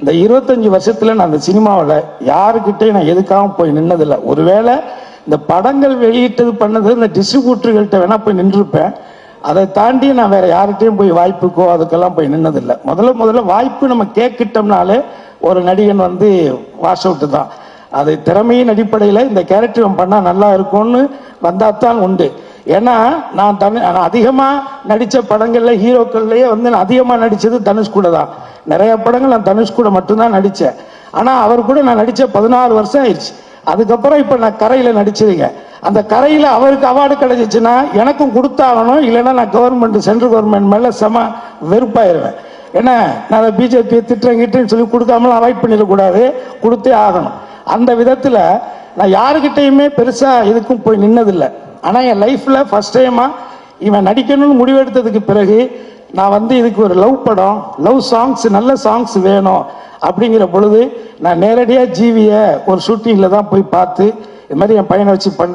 இந்த 25 வருஷத்துல நான் அந்த சினிமாவில் யாருக்கிட்டையும் நான் எதுக்காகவும் போய் நின்னதில்லை. ஒருவேளை இந்த படங்கள் வெளியிட்டது பண்ணது இந்த டிஸ்ட்ரிபியூட்டர்கள்ட்ட வேணா போய் நின்றுருப்பேன். அதை தாண்டி நான் வேற யார்கிட்டையும் போய் வாய்ப்புக்கோ அதுக்கெல்லாம் போய் நின்னதில்லை. முதல்ல வாய்ப்பு நம்ம கேட்கிட்டோம்னாலே ஒரு நடிகன் வந்து வாஷ் அவுட்டு தான். அது திறமையின் அடிப்படையில் இந்த கேரக்டர் பண்ணால் நல்லா இருக்கும்னு வந்தாத்தான் உண்டு. ஏன்னா நான் அதிகமாக நடித்த படங்களில் ஹீரோக்கள்லேயே வந்து நான் அதிகமாக நடித்தது தனுஷ் கூட தான். நிறைய படங்கள் நான் தனுஷ் கூட மட்டும்தான் நடித்தேன். ஆனால் அவர் கூட நான் நடித்த 14 வருஷம் ஆயிடுச்சு. அதுக்கப்புறம் இப்போ நான் கரையில் நடிச்சிருங்க. அந்த கரையில் அவருக்கு அவார்டு கிடைச்சிச்சுன்னா எனக்கும் கொடுத்தாகணும். இல்லைன்னா நான் கவர்மெண்ட் சென்ட்ரல் கவர்மெண்ட் மேலே வெறுப்பாயிருவேன். ஏன்னா நான் பிஜேபியை திட்டங்கிட்டேன்னு சொல்லி கொடுக்காமலாம் அவாய்ட் பண்ணிடக்கூடாது, கொடுத்தே ஆகணும். அந்த விதத்தில் நான் யாருக்கிட்டையுமே பெருசாக எதுக்கும் போய் நின்னதில்லை. ஆனால் என் லைஃப்பில் ஃபர்ஸ்ட் டைமாக இவன் நடிக்கணும்னு முடிவெடுத்ததுக்கு பிறகு நான் வந்து இதுக்கு ஒரு லவ் படம், லவ் சாங்ஸ், நல்ல சாங்ஸ் வேணும் அப்படிங்கிற பொழுது நான் நேரடியாக ஜீவியை ஒரு ஷூட்டிங்கில் தான் போய் பார்த்து இது மாதிரி என் பையனை வச்சு பண்ணுறேன்.